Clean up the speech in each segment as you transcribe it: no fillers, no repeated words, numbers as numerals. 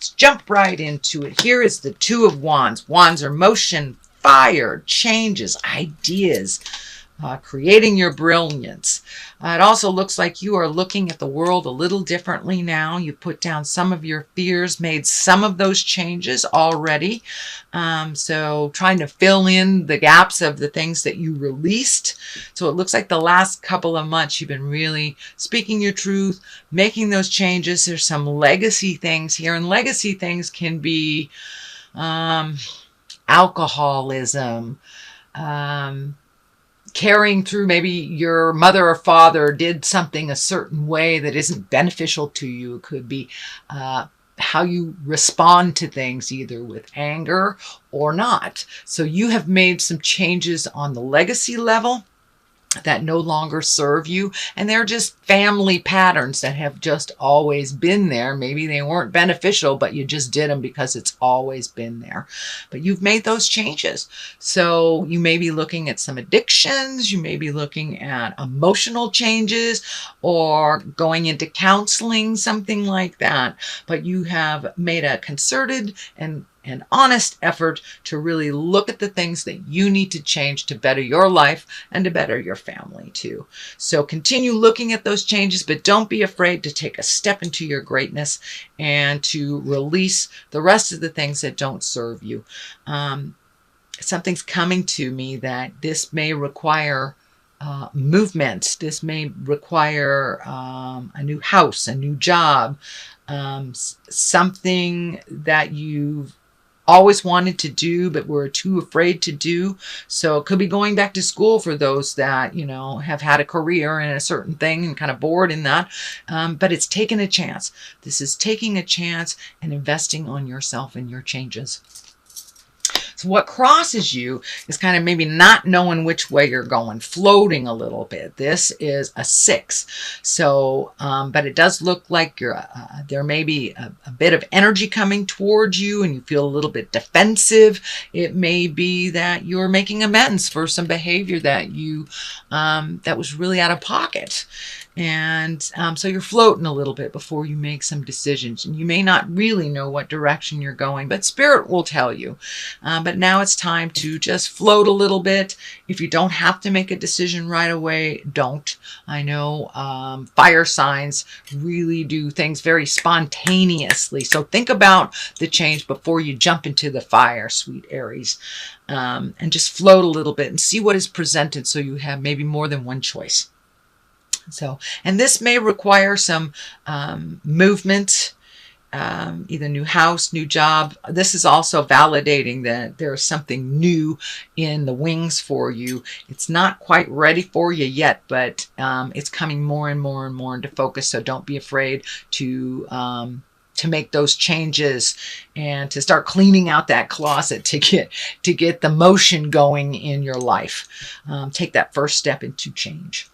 Let's jump right into it. Here is the Two of Wands. Wands are motion, fire, changes, ideas, creating your brilliance. It also looks like you are looking at the world a little differently now. You put down some of your fears, made some of those changes already. So trying to fill in the gaps of the things that you released. So it looks like the last couple of months you've been really speaking your truth, making those changes. There's some legacy things here, and legacy things can be alcoholism, carrying through, maybe your mother or father did something a certain way that isn't beneficial to you. It could be how you respond to things, either with anger or not. So you have made some changes on the legacy level that no longer serve you, and they're just family patterns that have just always been there. Maybe they weren't beneficial, but you just did them because it's always been there. But you've made those changes. So you may be looking at some addictions, you may be looking at emotional changes, or going into counseling, something like that. But you have made a concerted and an honest effort to really look at the things that you need to change to better your life and to better your family too. So continue looking at those changes, but don't be afraid to take a step into your greatness and to release the rest of the things that don't serve you. Something's coming to me that this may require movement. This may require a new house, a new job, something that you've always wanted to do but were too afraid to do. So it could be going back to school for those that, you know, have had a career in a certain thing and kind of bored in that. But it's taking a chance. This is taking a chance and investing on yourself and your changes. So what crosses you is kind of maybe not knowing which way you're going, floating a little bit. This is a 6. So, but it does look like there may be a bit of energy coming towards you and you feel a little bit defensive. It may be that you're making amends for some behavior that that was really out of pocket. And so you're floating a little bit before you make some decisions. And you may not really know what direction you're going, but Spirit will tell you. But now it's time to just float a little bit. If you don't have to make a decision right away, don't. I know fire signs really do things very spontaneously. So think about the change before you jump into the fire, sweet Aries. And just float a little bit and see what is presented so you have maybe more than one choice. So, and this may require some movement, either new house, new job. This is also validating that there's something new in the wings for you. It's not quite ready for you yet, but it's coming more and more and more into focus. So don't be afraid to make those changes and to start cleaning out that closet to get the motion going in your life. Take that first step into change.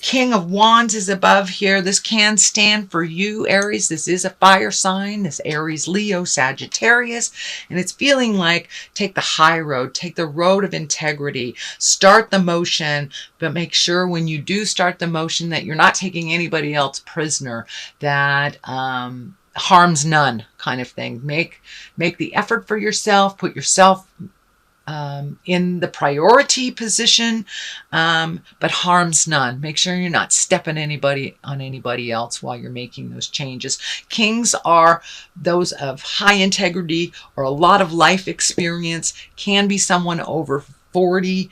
King of Wands is above here. This can stand for you, Aries. This is a fire sign. This Aries, Leo, Sagittarius. And it's feeling like take the high road. Take the road of integrity. Start the motion, but make sure when you do start the motion that you're not taking anybody else prisoner. That harms none kind of thing. Make the effort for yourself. Put yourself in the priority position, but harms none. Make sure you're not stepping on anybody else while you're making those changes. Kings are those of high integrity or a lot of life experience, can be someone over 40.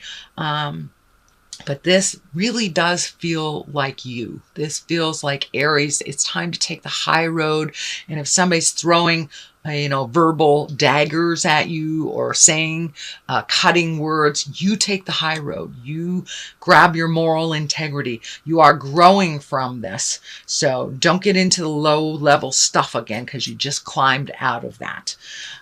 But this really does feel like you. This feels like Aries. It's time to take the high road. And if somebody's throwing verbal daggers at you or saying cutting words, you take the high road. You grab your moral integrity. You are growing from this. So don't get into the low level stuff again because you just climbed out of that.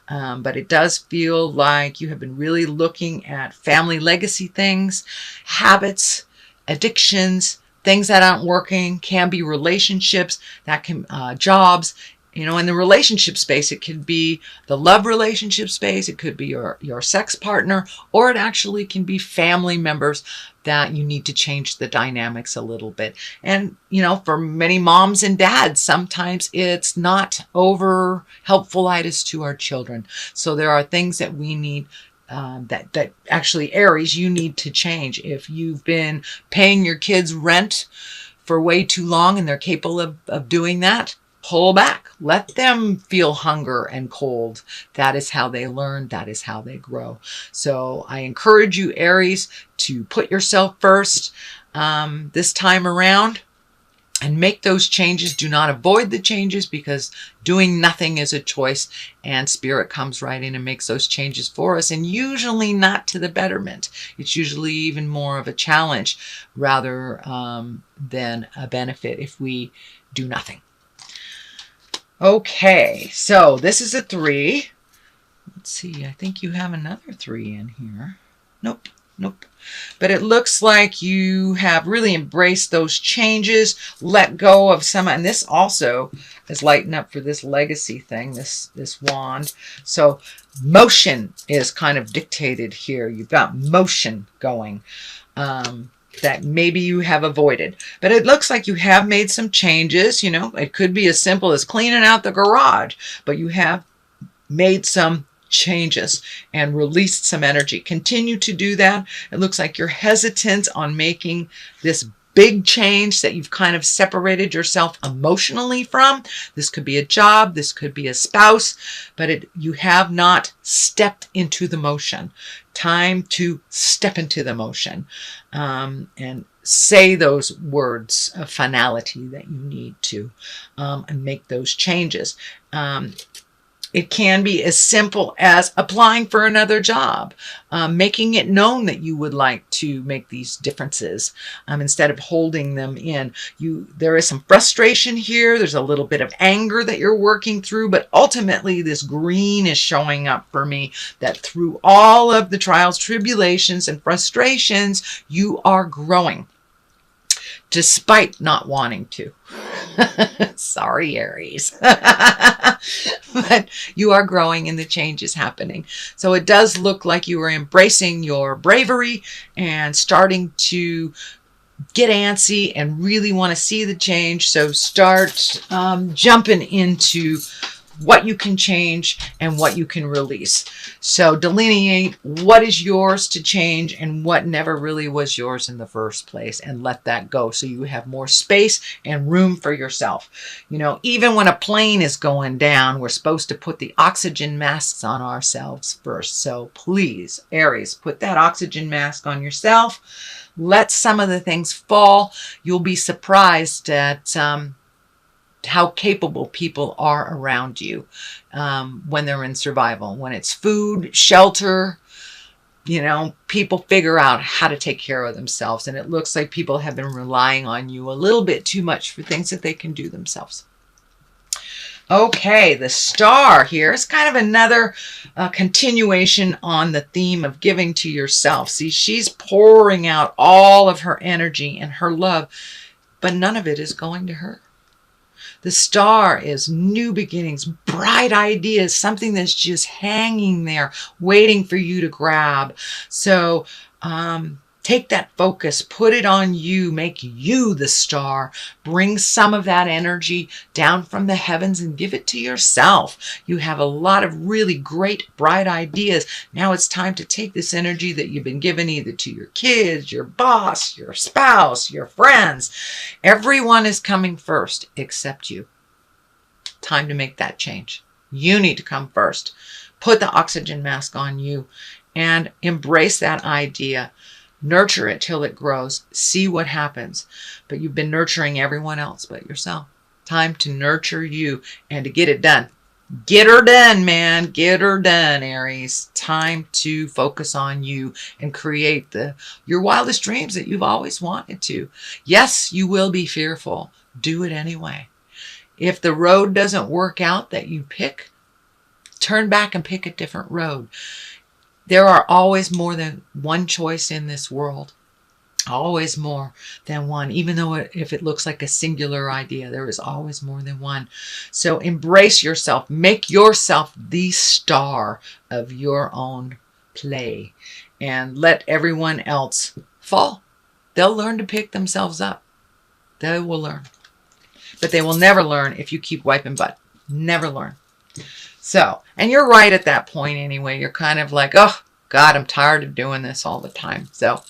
But it does feel like you have been really looking at family legacy things, habits, addictions, things that aren't working, can be relationships, that can jobs. You know, in the relationship space, it could be the love relationship space, it could be your sex partner, or it actually can be family members that you need to change the dynamics a little bit. And, you know, for many moms and dads, sometimes it's not over helpfulitis to our children. So there are things that we need that actually, Aries, you need to change. If you've been paying your kids rent for way too long and they're capable of doing that, pull back. Let them feel hunger and cold. That is how they learn. That is how they grow. So I encourage you, Aries, to put yourself first this time around and make those changes. Do not avoid the changes, because doing nothing is a choice, and Spirit comes right in and makes those changes for us, and usually not to the betterment. It's usually even more of a challenge rather than a benefit if we do nothing. Okay, so this is a 3. Let's see, I think you have another 3 in here. Nope. But it looks like you have really embraced those changes, let go of some, and this also is lighting up for this legacy thing, this wand. So motion is kind of dictated here. You've got motion going. That maybe you have avoided. But it looks like you have made some changes. You know, it could be as simple as cleaning out the garage, but you have made some changes and released some energy. Continue to do that. It looks like you're hesitant on making this big change that you've kind of separated yourself emotionally from. This could be a job, this could be a spouse, but you have not stepped into the motion. Time to step into the motion and say those words of finality that you need to and make those changes. It can be as simple as applying for another job, making it known that you would like to make these differences instead of holding them in. There is some frustration here. There's a little bit of anger that you're working through, but ultimately this green is showing up for me, that through all of the trials, tribulations, and frustrations, you are growing despite not wanting to. Sorry, Aries. But you are growing and the change is happening. So it does look like you are embracing your bravery and starting to get antsy and really want to see the change. So start jumping into what you can change and what you can release. So delineate what is yours to change and what never really was yours in the first place, and let that go so you have more space and room for yourself. You know, even when a plane is going down, we're supposed to put the oxygen masks on ourselves first. So please, Aries, put that oxygen mask on yourself. Let some of the things fall. You'll be surprised at how capable people are around you when they're in survival. When it's food, shelter, you know, people figure out how to take care of themselves. And it looks like people have been relying on you a little bit too much for things that they can do themselves. Okay, the star here is kind of another continuation on the theme of giving to yourself. See, she's pouring out all of her energy and her love, but none of it is going to her. The star is new beginnings, bright ideas, something that's just hanging there, waiting for you to grab. So take that focus, put it on you, make you the star. Bring some of that energy down from the heavens and give it to yourself. You have a lot of really great, bright ideas. Now it's time to take this energy that you've been given either to your kids, your boss, your spouse, your friends. Everyone is coming first except you. Time to make that change. You need to come first. Put the oxygen mask on you and embrace that idea. Nurture it till it grows. See what happens. But you've been nurturing everyone else but yourself. Time to nurture you and to get it done. Get her done, man. Get her done, Aries. Time to focus on you and create your wildest dreams that you've always wanted to. Yes, you will be fearful. Do it anyway. If the road doesn't work out that you pick, turn back and pick a different road. There are always more than one choice in this world. Always more than one. Even though if it looks like a singular idea, there is always more than one. So embrace yourself. Make yourself the star of your own play. And let everyone else fall. They'll learn to pick themselves up. They will learn. But they will never learn if you keep wiping butt. Never learn. So, and you're right at that point anyway. You're kind of like, oh, God, I'm tired of doing this all the time. So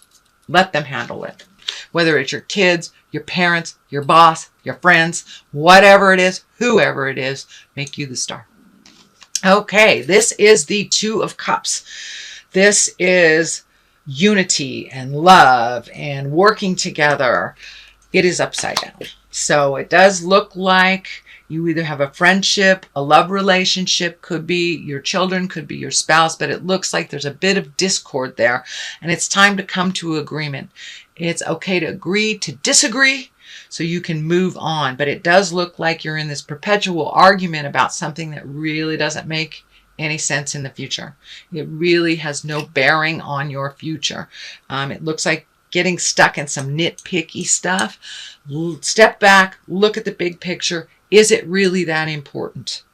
let them handle it. Whether it's your kids, your parents, your boss, your friends, whatever it is, whoever it is, make you the star. Okay, this is the Two of Cups. This is unity and love and working together. It is upside down. So it does look like you either have a friendship, a love relationship, could be your children, could be your spouse, but it looks like there's a bit of discord there, and it's time to come to agreement. It's okay to agree to disagree so you can move on, but it does look like you're in this perpetual argument about something that really doesn't make any sense in the future. It really has no bearing on your future. It looks like getting stuck in some nitpicky stuff. Step back, look at the big picture. Is it really that important?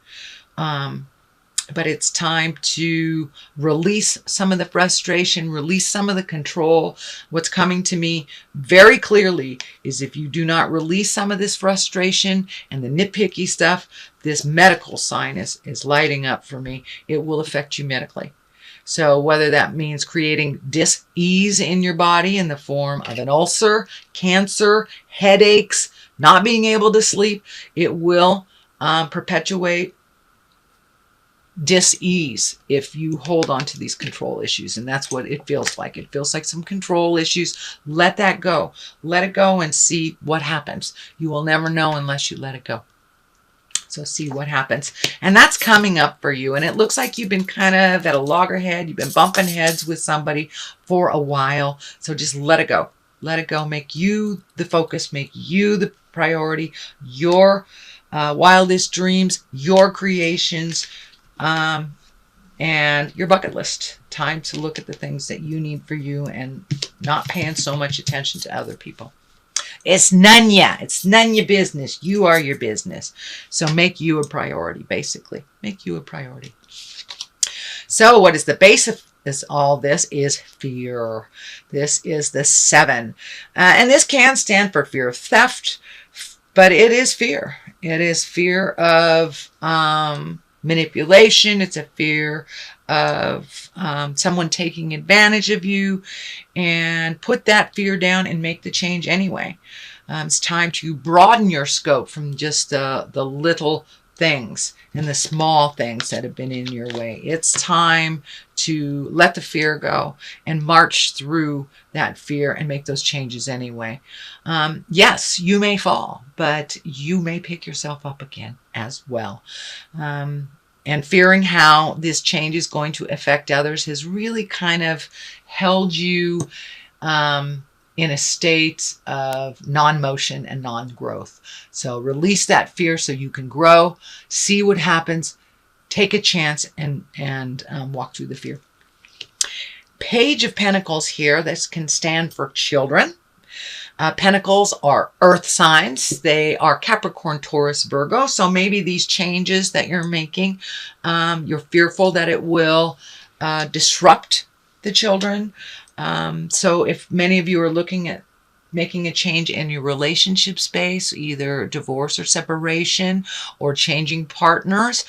But it's time to release some of the frustration, release some of the control. What's coming to me very clearly is if you do not release some of this frustration and the nitpicky stuff, this medical sign is lighting up for me. It will affect you medically. So whether that means creating dis-ease in your body in the form of an ulcer, cancer, headaches, not being able to sleep, it will perpetuate dis-ease if you hold on to these control issues. And that's what it feels like. It feels like some control issues. Let that go. Let it go and see what happens. You will never know unless you let it go. So see what happens. And that's coming up for you. And it looks like you've been kind of at a loggerhead. You've been bumping heads with somebody for a while. So just let it go. Let it go. Make you the focus. Make you the priority. Your wildest dreams, your creations, and your bucket list. Time to look at the things that you need for you and not paying so much attention to other people. It's none ya. It's none your business. You are your business. So make you a priority, basically. Make you a priority. So what is the base of all this is fear. This is the 7. And this can stand for fear of theft, but it is fear. It is fear of manipulation. It's a fear of someone taking advantage of you, and put that fear down and make the change anyway. It's time to broaden your scope from just the little things and the small things that have been in your way. It's time to let the fear go and march through that fear and make those changes anyway. Yes, you may fall, but you may pick yourself up again as well. And fearing how this change is going to affect others has really kind of held you in a state of non-motion and non-growth. So release that fear so you can grow, see what happens, take a chance, and walk through the fear. Page of Pentacles here. This can stand for children. Pentacles are earth signs. They are Capricorn, Taurus, Virgo. So maybe these changes that you're making, you're fearful that it will disrupt the children. So if many of you are looking at making a change in your relationship space, either divorce or separation or changing partners,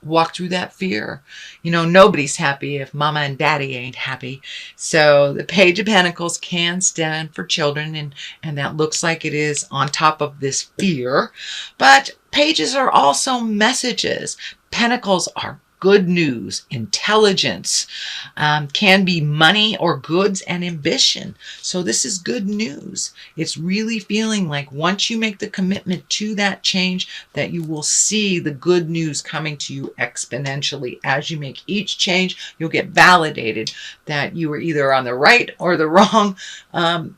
walk through that fear. You know, nobody's happy if mama and daddy ain't happy. So the Page of Pentacles can stand for children, and that looks like it is on top of this fear. But pages are also messages. Pentacles are good news, intelligence, can be money or goods and ambition. So this is good news. It's really feeling like once you make the commitment to that change, that you will see the good news coming to you exponentially. As you make each change, you'll get validated that you were either on the right or the wrong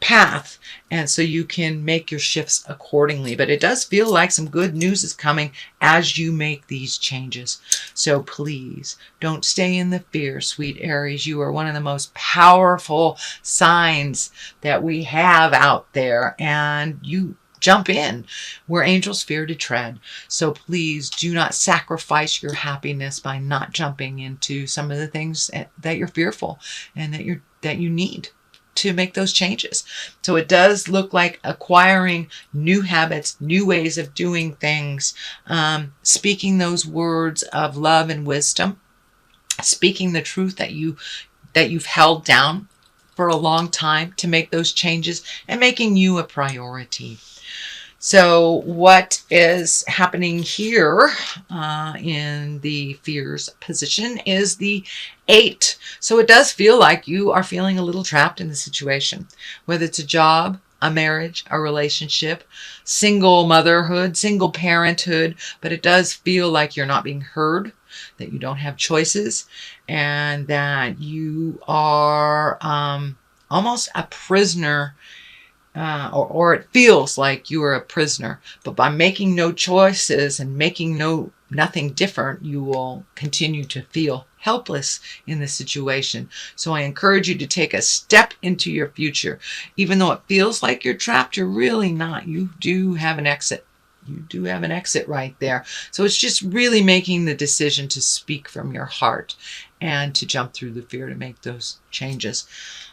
path. And so you can make your shifts accordingly. But it does feel like some good news is coming as you make these changes. So please don't stay in the fear, sweet Aries. You are one of the most powerful signs that we have out there, and you jump in where angels fear to tread. So please do not sacrifice your happiness by not jumping into some of the things that you're fearful and that you need to make those changes. So it does look like acquiring new habits, new ways of doing things, speaking those words of love and wisdom, speaking the truth that you've held down for a long time to make those changes, and making you a priority. So what is happening here in the fears position is the 8. So it does feel like you are feeling a little trapped in the situation, whether it's a job, a marriage, a relationship, single motherhood, single parenthood, but it does feel like you're not being heard, that you don't have choices, and that you are almost a prisoner. Or it feels like you are a prisoner, but by making no choices and making nothing different, you will continue to feel helpless in the situation. So I encourage you to take a step into your future. Even though it feels like you're trapped, you're really not. You do have an exit. You do have an exit right there. So it's just really making the decision to speak from your heart and to jump through the fear to make those changes.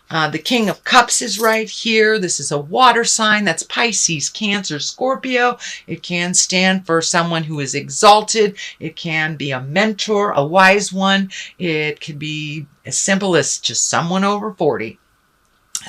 The King of Cups is right here. This is a water sign. That's Pisces, Cancer, Scorpio. It can stand for someone who is exalted. It can be a mentor, a wise one. It could be as simple as just someone over 40.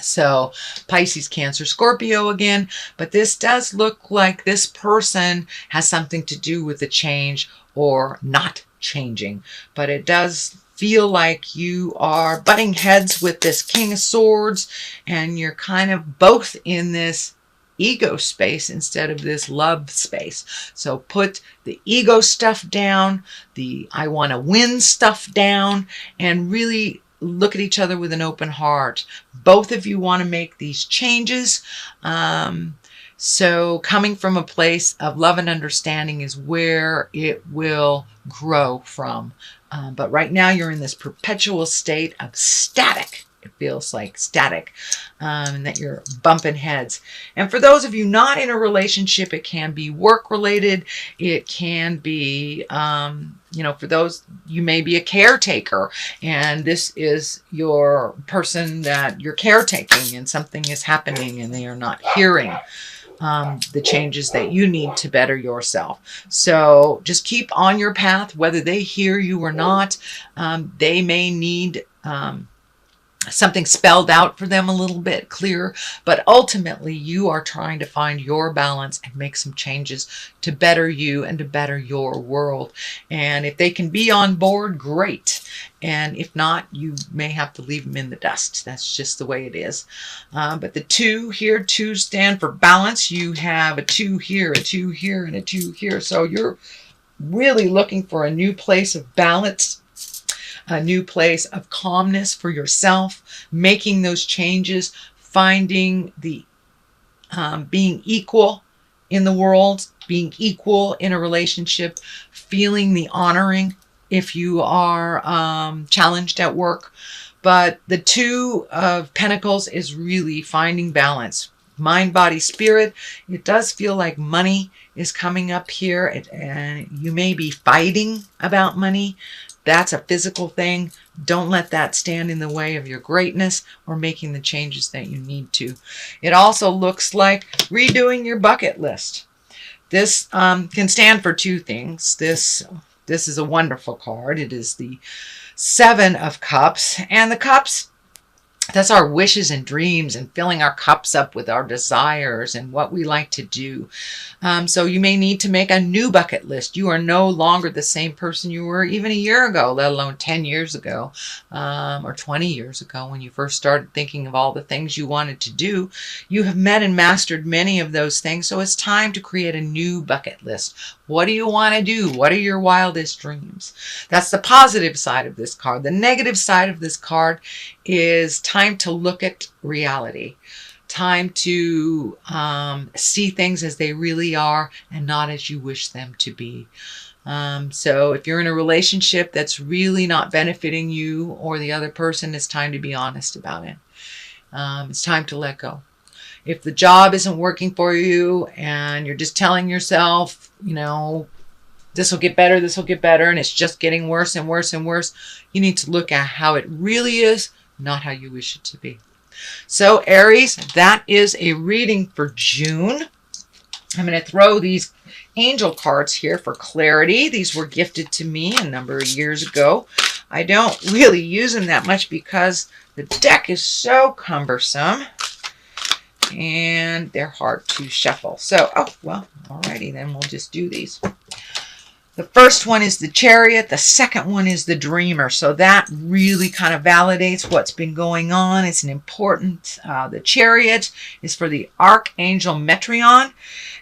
So Pisces, Cancer, Scorpio again. But this does look like this person has something to do with the change or not changing. But it does feel like you are butting heads with this King of Swords, and you're kind of both in this ego space instead of this love space. So put the ego stuff down, the I want to win stuff down, and really look at each other with an open heart. Both of you want to make these changes. So coming from a place of love and understanding is where it will grow from. But right now you're in this perpetual state of static. It feels like static, and that you're bumping heads. And for those of you not in a relationship, it can be work related. It can be, for those, you may be a caretaker, and this is your person that you're caretaking, and something is happening and they are not hearing the changes that you need to better yourself. So just keep on your path, whether they hear you or not. They may need something spelled out for them a little bit clearer, but ultimately you are trying to find your balance and make some changes to better you and to better your world. And if they can be on board, great. And if not, you may have to leave them in the dust. That's just the way it is. But the 2 here, 2 stand for balance. You have a 2 here, a 2 here, and a 2 here. So you're really looking for a new place of balance, a new place of calmness for yourself, making those changes, finding the being equal in the world, being equal in a relationship, feeling the honoring if you are challenged at work. But the 2 of Pentacles is really finding balance. Mind, body, spirit. It does feel like money is coming up here, and you may be fighting about money. That's a physical thing. Don't let that stand in the way of your greatness or making the changes that you need to. It also looks like redoing your bucket list. This can stand for 2 things. This is a wonderful card. It is the 7 of Cups. And the cups, that's our wishes and dreams and filling our cups up with our desires and what we like to do. So you may need to make a new bucket list. You are no longer the same person you were even a year ago, let alone 10 years ago, or 20 years ago when you first started thinking of all the things you wanted to do. You have met and mastered many of those things. So it's time to create a new bucket list. What do you want to do? What are your wildest dreams? That's the positive side of this card. The negative side of this card is time to look at reality. Time to see things as they really are and not as you wish them to be. So if you're in a relationship that's really not benefiting you or the other person, it's time to be honest about it. It's time to let go. If the job isn't working for you and you're just telling yourself, you know, this will get better, and it's just getting worse and worse and worse, you need to look at how it really is, not how you wish it to be. So Aries, that is a reading for June. I'm going to throw these angel cards here for clarity. These were gifted to me a number of years ago. I don't really use them that much because the deck is so cumbersome and they're hard to shuffle. So, alrighty then, we'll just do these. The first one is the Chariot. The second one is the Dreamer. So that really kind of validates what's been going on. It's an important, the Chariot is for the Archangel Metreon.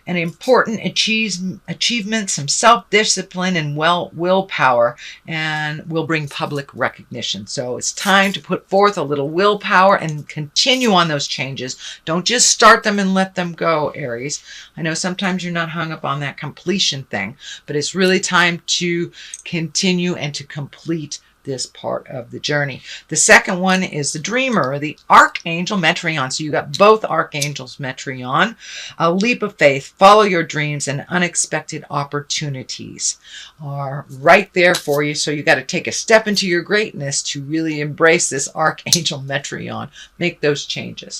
An important achievement, some self-discipline and willpower, and will bring public recognition. So it's time to put forth a little willpower and continue on those changes. Don't just start them and let them go, Aries. I know sometimes you're not hung up on that completion thing, but it's really time to continue and to complete this part of the journey. The second one is the Dreamer, or the Archangel Metreon. So you got both Archangels Metreon. A leap of faith, follow your dreams, and unexpected opportunities are right there for you. So you got to take a step into your greatness to really embrace this Archangel Metreon. Make those changes.